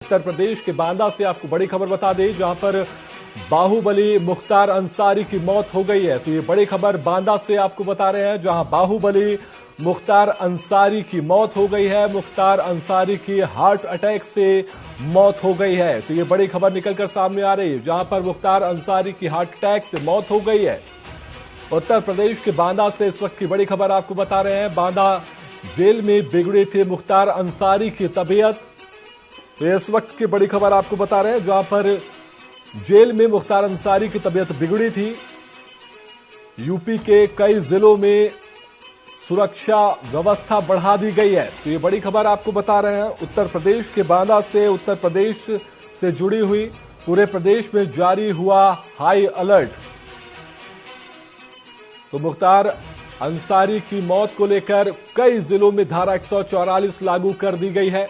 उत्तर प्रदेश के बांदा से आपको बड़ी खबर बता दें, जहां पर बाहुबली मुख्तार अंसारी की मौत हो गई है। तो ये बड़ी खबर बांदा से आपको बता रहे हैं, जहां बाहुबली मुख्तार अंसारी की मौत हो गई है। मुख्तार अंसारी की हार्ट अटैक से मौत हो गई है। तो ये बड़ी खबर निकलकर सामने आ रही है, जहां पर मुख्तार अंसारी की हार्ट अटैक से मौत हो गई है। उत्तर प्रदेश के बांदा से इस वक्त की बड़ी खबर आपको बता रहे हैं। बांदा जेल में बिगड़ी थी मुख्तार अंसारी की तबीयत। तो इस वक्त की बड़ी खबर आपको बता रहे हैं, जहां पर जेल में मुख्तार अंसारी की तबीयत बिगड़ी थी। यूपी के कई जिलों में सुरक्षा व्यवस्था बढ़ा दी गई है। तो ये बड़ी खबर आपको बता रहे हैं उत्तर प्रदेश के बांदा से। उत्तर प्रदेश से जुड़ी हुई पूरे प्रदेश में जारी हुआ हाई अलर्ट। तो मुख्तार अंसारी की मौत को लेकर कई जिलों में धारा 144 लागू कर दी गई है।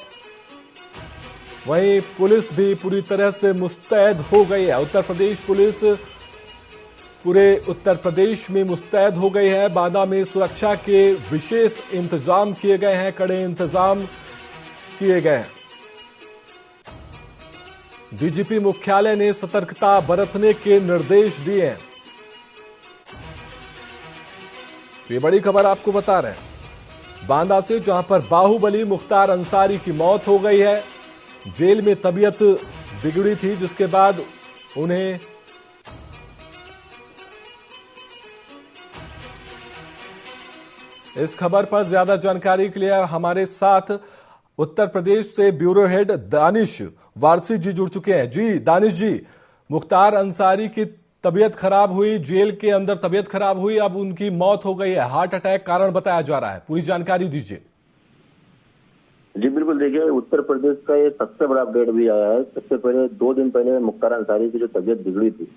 वहीं पुलिस भी पूरी तरह से मुस्तैद हो गई है। उत्तर प्रदेश पुलिस पूरे उत्तर प्रदेश में मुस्तैद हो गई है। बांदा में सुरक्षा के विशेष इंतजाम किए गए हैं, कड़े इंतजाम किए गए हैं। डीजीपी मुख्यालय ने सतर्कता बरतने के निर्देश दिए हैं। तो ये बड़ी खबर आपको बता रहे हैं बांदा से, जहां पर बाहुबली मुख्तार अंसारी की मौत हो गई है। जेल में तबीयत बिगड़ी थी, जिसके बाद उन्हें इस खबर पर ज्यादा जानकारी के लिए हमारे साथ उत्तर प्रदेश से ब्यूरो हेड दानिश वारसी जी जुड़ चुके हैं। जी दानिश जी, मुख्तार अंसारी की तबीयत खराब हुई, जेल के अंदर तबीयत खराब हुई, अब उनकी मौत हो गई है। हार्ट अटैक कारण बताया जा रहा है, पूरी जानकारी दीजिए। जी बिल्कुल, देखिए उत्तर प्रदेश का ये सबसे बड़ा अपडेट भी आया है। सबसे पहले 2 दिन पहले मुख्तार अंसारी की जो तबीयत बिगड़ी थी,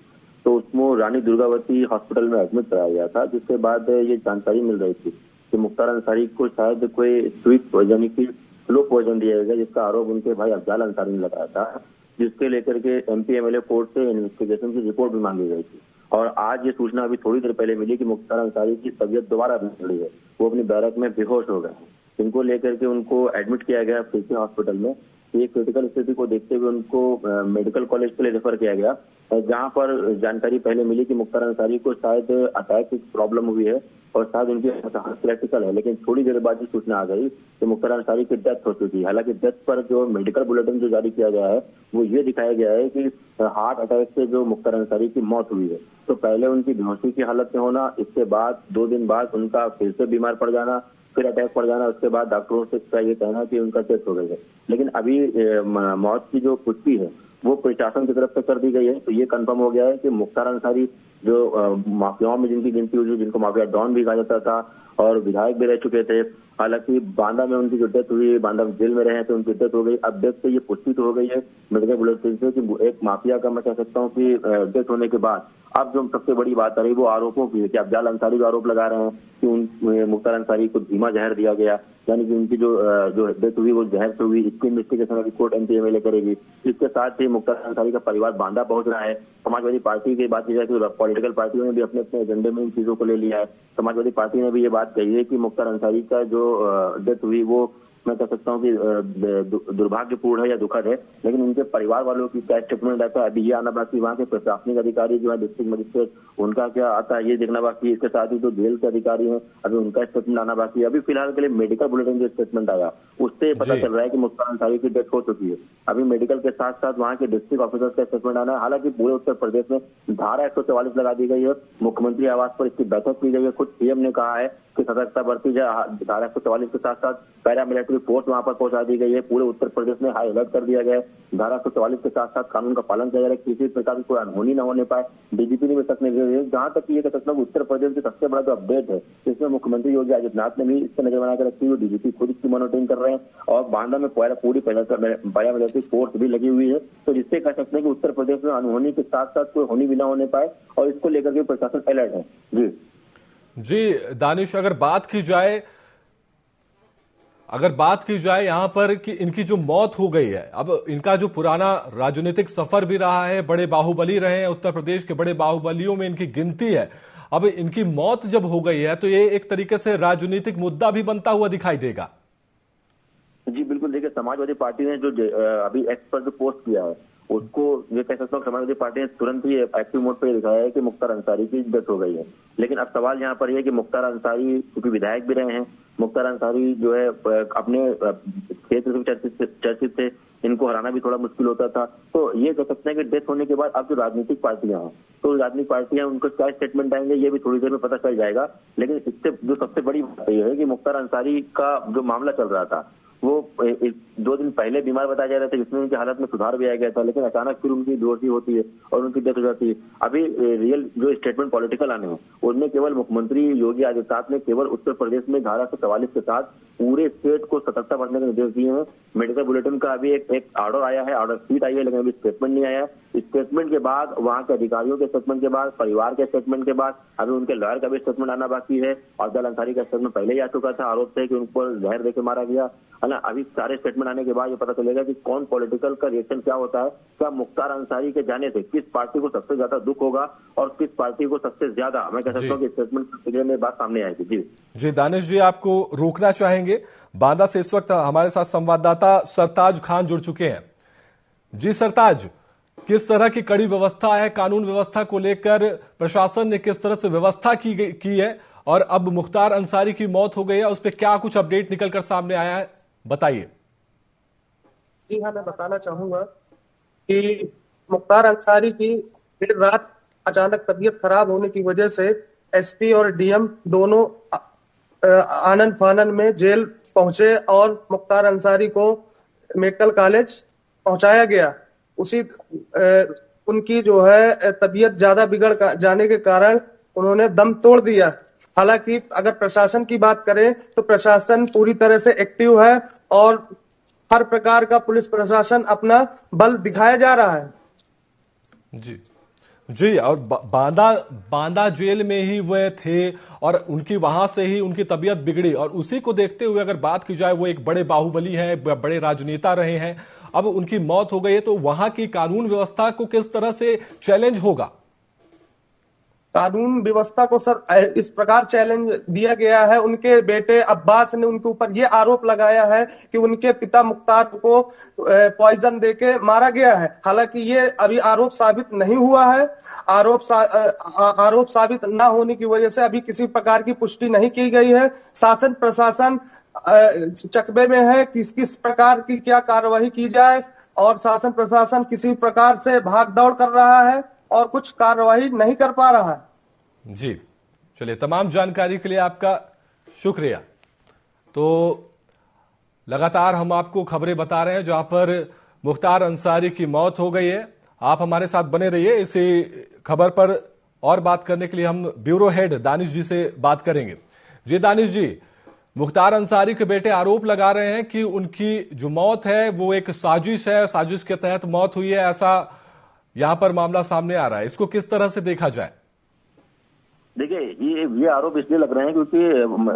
तो उसको रानी दुर्गावती हॉस्पिटल में एडमिट कराया गया था, जिसके बाद ये जानकारी मिल रही थी कि मुख्तार अंसारी को शायद कोई स्वीट पॉइजन की स्लो पॉइजन दिया गया, जिसका आरोप उनके भाई अफजाल अंसारी ने लगाया था, जिसके लेकर के एमपी एमएलए कोर्ट से इन्वेस्टिगेशन की रिपोर्ट भी मांगी गई थी। और आज ये सूचना अभी थोड़ी देर पहले मिली कि मुख्तार अंसारी की तबीयत दोबारा बिगड़ी है। वो अपनी बैरक में बेहोश हो गए हैं। इनको लेकर के उनको एडमिट किया गया पीसी हॉस्पिटल में। ये क्रिटिकल स्थिति को देखते हुए उनको मेडिकल कॉलेज के लिए रेफर किया गया, जहां पर जानकारी पहले मिली कि मुख्तार अंसारी को शायद अटैक की प्रॉब्लम हुई है और शायद उनकी क्रिटिकल है। लेकिन थोड़ी देर बाद ये सूचना आ गई कि मुख्तार अंसारी की डेथ हो चुकी है। हालांकि डेथ पर जो मेडिकल बुलेटिन जो जारी किया गया है, वो ये दिखाया गया है कि हार्ट अटैक से जो मुख्तार अंसारी की मौत हुई है। तो पहले उनकी बेहोशी की हालत में होना, इसके बाद 2 दिन बाद उनका फिर से बीमार पड़ जाना, फिर अटैक पड़ जाना, उसके बाद डॉक्टरों से का ये कहना कि उनका डेथ हो गई है। लेकिन अभी मौत की जो पुष्टि है वो प्रशासन की तरफ से कर दी गई है। तो ये कंफर्म हो गया है कि मुख्तार अंसारी जो माफियाओं में जिनकी गिनती हुई, जिनको माफिया डॉन भी कहा जाता था और विधायक भी रह चुके थे। हालांकि बांदा में उनकी जो डेथ हुई, बांदा जेल में रहे तो उनकी डेथ हो गई। अब डेथ से ये पुष्टि तो हो गई है मेडिकल बुलेटिन से कि एक माफिया का मैं कह सकता हूँ कि डेथ होने के बाद अब जो सबसे बड़ी बात आ रही वो आरोपों की है कि अफजाल अंसारी जो आरोप लगा रहे हैं कि उन मुख्तार अंसारी को धीमा जहर दिया गया, यानी कि उनकी जो डेथ हुई वो जहर से हुई। इसकी इन्वेस्टिगेशन अभी कोर्ट एमपी एमएलए करेगी। इसके साथ ही मुख्तार अंसारी का परिवार बांदा पहुंच रहा है। समाजवादी पार्टी की बात की जाए तो पॉलिटिकल पार्टियों ने भी अपने अपने एजेंडे में इन चीजों को ले लिया है। समाजवादी पार्टी ने भी ये बात कही है कि मुख्तार अंसारी का जो डेथ हुई वो मैं कह सकता हूँ कि दुर्भाग्यपूर्ण है या दुखद है। लेकिन उनके परिवार वालों की क्या स्टेटमेंट आता है अभी ये आना बाकी। वहाँ के प्रशासनिक अधिकारी जो है डिस्ट्रिक्ट मजिस्ट्रेट, उनका क्या आता है ये देखना बाकी। इसके साथ ही जो जेल के अधिकारी हैं अभी उनका स्टेटमेंट आना बाकी है। अभी फिलहाल के लिए मेडिकल बुलेटिन जो स्टेटमेंट आया उससे पता चल रहा है कि मुख्तार अंसारी की डेथ हो चुकी है। अभी मेडिकल के साथ साथ वहाँ के डिस्ट्रिक्ट ऑफिसर का स्टेटमेंट आना है। हालांकि पूरे उत्तर प्रदेश में धारा 144 लगा दी गई है। मुख्यमंत्री आवास पर इसकी बैठक की गई है। खुद सीएम ने कहा है कि सतर्कता बरती जाए। धारा 144 के साथ साथ पैरामिलिट्री फोर्स वहां पर पहुंचा दी गई है। पूरे उत्तर प्रदेश में हाई अलर्ट कर दिया गया है। धारा 144 के साथ साथ कानून का पालन किया जा रहा है, किसी प्रकार की कोई अनहोनी न होने पाए। डीजीपी ने भी तक नहीं, जहां तक ये कह सकता हूँ उत्तर प्रदेश का सबसे बड़ा जो अपडेट है, इसमें मुख्यमंत्री योगी आदित्यनाथ ने भी इस पर नजर बनाकर रखी हुई। डीजीपी खुद इसकी मॉनिटरिंग कर रहे हैं और बांदा में पूरी पैरामिलिट्री फोर्स भी लगी हुई है। तो जिससे कह सकते हैं कि उत्तर प्रदेश में अनहोनी के साथ साथ कोई होनी भी ना होने पाए और इसको लेकर के प्रशासन अलर्ट है। जी दानिश, अगर बात की जाए यहां पर कि इनकी जो मौत हो गई है, अब इनका जो पुराना राजनीतिक सफर भी रहा है, बड़े बाहुबली रहे हैं, उत्तर प्रदेश के बड़े बाहुबलियों में इनकी गिनती है। अब इनकी मौत जब हो गई है तो ये एक तरीके से राजनीतिक मुद्दा भी बनता हुआ दिखाई देगा। जी बिल्कुल, देखिए समाजवादी पार्टी ने जो अभी एक्स पर जो पोस्ट किया है उसको ये कह सकता हूँ समाजवादी पार्टी ने तुरंत ही एक्टिव मोड पर दिखाया है कि मुख्तार अंसारी की डेथ हो गई है। लेकिन अब सवाल यहाँ पर यह है कि मुख्तार अंसारी क्योंकि विधायक भी रहे हैं, मुख्तार अंसारी जो है अपने क्षेत्र से चर्चित थे, इनको हराना भी थोड़ा मुश्किल होता था। तो ये कह सकते हैं कि डेथ होने के बाद अब जो राजनीतिक पार्टियां हैं तो राजनीतिक पार्टियां उनको क्या स्टेटमेंट आएंगे ये भी थोड़ी देर में पता चल जाएगा। लेकिन इससे जो सबसे बड़ी बात यह है कि मुख्तार अंसारी का जो मामला चल रहा था वो 2 दिन पहले बीमार बताया जा रहा था, जिसमें उनकी हालत में सुधार भी आ गया था, लेकिन अचानक फिर उनकी बेहोशी होती है और उनकी डेथ हो जाती है। अभी रियल जो स्टेटमेंट पॉलिटिकल आने हैं उनमें केवल मुख्यमंत्री योगी आदित्यनाथ ने केवल उत्तर प्रदेश में धारा 144 के साथ पूरे स्टेट को सतर्कता बरतने के निर्देश दिए हैं। मेडिकल बुलेटिन का अभी एक ऑर्डर आया है, ऑर्डर शीट आई है, लेकिन अभी स्टेटमेंट नहीं आया। स्टेटमेंट के बाद, वहां के अधिकारियों के स्टेटमेंट के बाद, परिवार के स्टेटमेंट के बाद अभी उनके लॉयर का भी स्टेटमेंट आना बाकी है। अफजल अंसारी का स्टेटमेंट पहले ही आ चुका था, आरोप थे कि उन पर जहर देकर मारा गया है ना। अभी सारे स्टेटमेंट आने के बाद ये पता चलेगा कि कौन पॉलिटिकल का रिएक्शन क्या होता है। क्या मुख्तार अंसारी के जाने से किस पार्टी को सबसे ज्यादा दुख होगा और किस पार्टी को सबसे ज्यादा, मैं कह सकता हूँ कि स्टेटमेंट में बात सामने आएगी। जी दानिश जी, आपको रोकना चाहेंगे। बांदा से इस वक्त हमारे साथ संवाददाता सरताज खान जुड़ चुके हैं। जी सरताज, किस तरह की कड़ी व्यवस्था है, कानून व्यवस्था को लेकर प्रशासन ने किस तरह से व्यवस्था की है और अब मुख्तार अंसारी की मौत हो गई है, उस पर क्या कुछ अपडेट निकलकर सामने आया है, बताइए। जी हाँ, मैं बताना चाहूंगा कि मुख्तार अंसारी की देर रात अचानक तबीयत खराब होने की वजह से एसपी और डीएम दोनों आनन फानन में जेल पहुंचे और मुख्तार अंसारी को मेडिकल कॉलेज पहुंचाया गया। उसी उनकी जो है तबीयत ज्यादा बिगड़ जाने के कारण उन्होंने दम तोड़ दिया। हालांकि अगर प्रशासन की बात करें तो प्रशासन पूरी तरह से एक्टिव है और हर प्रकार का पुलिस प्रशासन अपना बल दिखाया जा रहा है। जी, और बांदा जेल में ही वह थे और उनकी वहां से ही उनकी तबीयत बिगड़ी और उसी को देखते हुए अगर बात की जाए, वो एक बड़े बाहुबली हैं, बड़े राजनेता रहे हैं, अब उनकी मौत हो गई है तो वहां की कानून व्यवस्था को किस तरह से चैलेंज होगा? कानून व्यवस्था को सर इस प्रकार चैलेंज दिया गया है। उनके बेटे अब्बास ने उनके ऊपर यह आरोप लगाया है कि उनके पिता मुख्तार को पॉइजन देके मारा गया है। हालांकि ये अभी आरोप साबित नहीं हुआ है। आरोप साबित न होने की वजह से अभी किसी प्रकार की पुष्टि नहीं की गई है। शासन प्रशासन चकबे में है किस किस प्रकार की क्या कार्रवाई की जाए और शासन प्रशासन किसी प्रकार से भाग दौड़ कर रहा है और कुछ कार्रवाई नहीं कर पा रहा है। जी चलिए, तमाम जानकारी के लिए आपका शुक्रिया। तो लगातार हम आपको खबरें बता रहे हैं जहां पर मुख्तार अंसारी की मौत हो गई है। आप हमारे साथ बने रहिए। इसी खबर पर और बात करने के लिए हम ब्यूरो हेड दानिश जी से बात करेंगे। जी दानिश जी, मुख्तार अंसारी के बेटे आरोप लगा रहे हैं कि उनकी जो मौत है वो एक साजिश है, साजिश के तहत मौत हुई है, ऐसा यहां पर मामला सामने आ रहा है। इसको किस तरह से देखा जाए? देखिए, ये आरोप इसलिए लग रहे हैं क्योंकि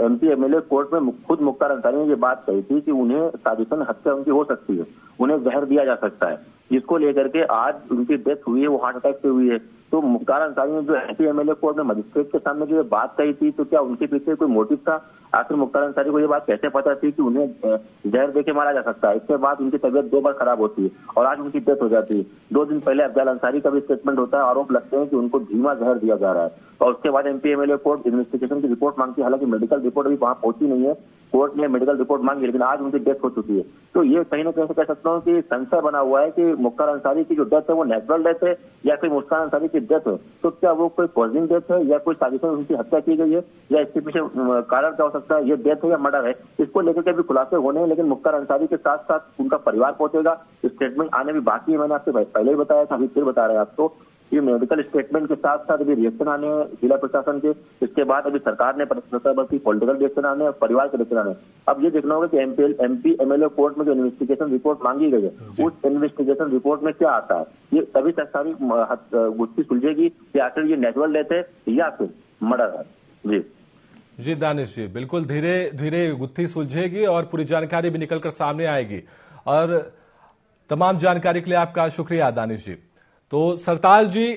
एमपी एमएलए कोर्ट में खुद मुख्तार अंसारी ने ये बात कही थी कि उन्हें साजिशन हत्या उनकी हो सकती है, उन्हें जहर दिया जा सकता है, जिसको लेकर के आज उनकी डेथ हुई है वो हार्ट अटैक से हुई है। तो मुख्तार अंसारी ने जो एमपी एमएलए कोर्ट में मजिस्ट्रेट के सामने जो ये बात कही थी, तो क्या उनके पीछे कोई मोटिव था? आखिर मुख्तार अंसारी को ये बात कैसे पता थी कि उन्हें जहर देके मारा जा सकता है? इसके बाद उनकी तबीयत 2 बार खराब होती है और आज उनकी डेथ हो जाती है। 2 दिन पहले अफजल अंसारी का भी स्टेटमेंट होता है, आरोप लगते हैं कि उनको धीमा जहर दिया जा रहा है और उसके बाद एमपी एमएलए कोर्ट इन्वेस्टिगेशन की रिपोर्ट मांगती है। हालांकि मेडिकल रिपोर्ट अभी वहां पहुंची नहीं है, कोर्ट ने मेडिकल रिपोर्ट मांगी, लेकिन आज उनकी डेथ हो चुकी है। तो ये कहीं ना कहीं कह सकता हूँ कि संशय बना हुआ है कि मुख्तार अंसारी की जो डेथ है वो नेचुरल डेथ है या फिर मुख्तार अंसारी की डेथ है। तो क्या वो कोई पॉइजनिंग डेथ है या कोई साजिश उनकी हत्या की गई है या इसके पीछे कारण क्या हो सकता है? ये डेथ है या मर्डर है, इसको लेकर के भी खुलासे होने हैं। लेकिन मुख्तार अंसारी के साथ साथ उनका परिवार पहुंचेगा, स्टेटमेंट आने भी बाकी है। मैंने आपसे पहले ही बताया था, अभी फिर बता रहे हैं आपको। ये मेडिकल स्टेटमेंट के साथ साथ अभी रिएक्शन आने हैं जिला प्रशासन के, इसके बाद अभी सरकार ने पॉलिटिकल रिएक्शन आने और परिवार के रिएक्शन आने। अब ये देखना होगा कि एमपी एमएलए कोर्ट में जो इन्वेस्टिगेशन रिपोर्ट मांगी गई है उस इन्वेस्टिगेशन रिपोर्ट में क्या आता है। ये तभी तक सारी गुत्थी सुलझेगी कि आखिर ये नेचुरल डेथ है या फिर मर्डर है। जी दानिश जी, बिल्कुल धीरे धीरे गुत्थी सुलझेगी और पूरी जानकारी भी निकलकर सामने आएगी। और तमाम जानकारी के लिए आपका शुक्रिया दानिश जी। तो सरताज जी,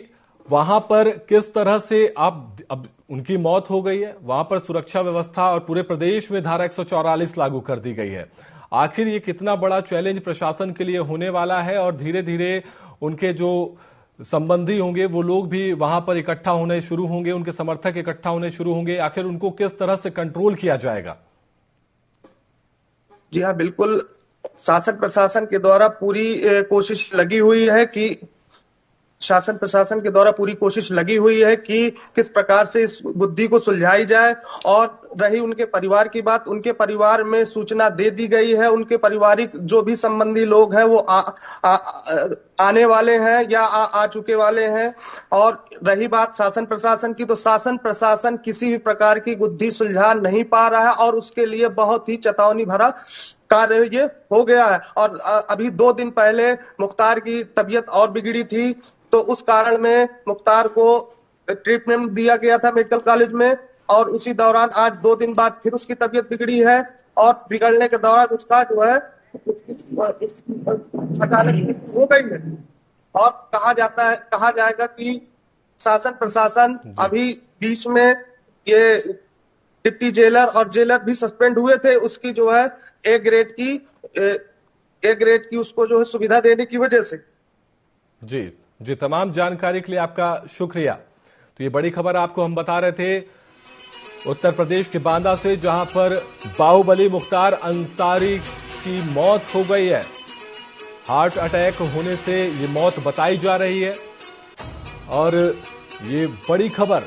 वहां पर किस तरह से अब उनकी मौत हो गई है, वहां पर सुरक्षा व्यवस्था और पूरे प्रदेश में धारा 144 लागू कर दी गई है। आखिर ये कितना बड़ा चैलेंज प्रशासन के लिए होने वाला है और धीरे धीरे उनके जो संबंधी होंगे वो लोग भी वहां पर इकट्ठा होने शुरू होंगे, उनके समर्थक इकट्ठा होने शुरू होंगे, आखिर उनको किस तरह से कंट्रोल किया जाएगा? जी हाँ, बिल्कुल। शासन प्रशासन के द्वारा पूरी कोशिश लगी हुई है कि शासन प्रशासन के द्वारा पूरी कोशिश लगी हुई है कि किस प्रकार से इस बुद्धि को सुलझाई जाए। और रही उनके परिवार की बात, उनके परिवार में सूचना दे दी गई है। उनके पारिवारिक जो भी संबंधी लोग हैं वो आने वाले हैं या आ चुके वाले हैं। और रही बात शासन प्रशासन की, तो शासन प्रशासन किसी भी प्रकार की बुद्धि सुलझा नहीं पा रहा है और उसके लिए बहुत ही चेतावनी भरा कार्य ये हो गया है। और अभी 2 दिन पहले मुख्तार की तबीयत और बिगड़ी थी, तो उस कारण में मुख्तार को ट्रीटमेंट दिया गया था मेडिकल कॉलेज में, और उसी दौरान आज 2 दिन बाद फिर उसकी तबीयत बिगड़ी है। और बिगड़ने के दौरान उसका जो है अचानक हो गई है। और कहा जाएगा कि शासन प्रशासन अभी बीच में ये डिप्टी जेलर और जेलर भी सस्पेंड हुए थे, उसकी जो है ए ग्रेड की उसको जो है सुविधा देने की वजह से। जी, तमाम जानकारी के लिए आपका शुक्रिया। तो ये बड़ी खबर आपको हम बता रहे थे उत्तर प्रदेश के बांदा से, जहां पर बाहुबली मुख्तार अंसारी की मौत हो गई है। हार्ट अटैक होने से ये मौत बताई जा रही है और ये बड़ी खबर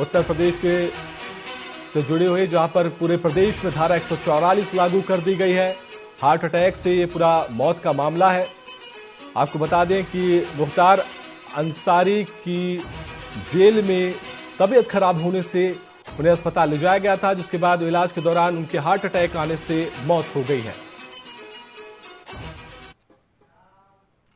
उत्तर प्रदेश के से जुड़ी हुई, जहां पर पूरे प्रदेश में धारा 144 लागू कर दी गई है। हार्ट अटैक से ये पूरा मौत का मामला है। आपको बता दें कि मुख्तार अंसारी की जेल में तबीयत खराब होने से उन्हें अस्पताल ले जाया गया था, जिसके बाद इलाज के दौरान उनके हार्ट अटैक आने से मौत हो गई है।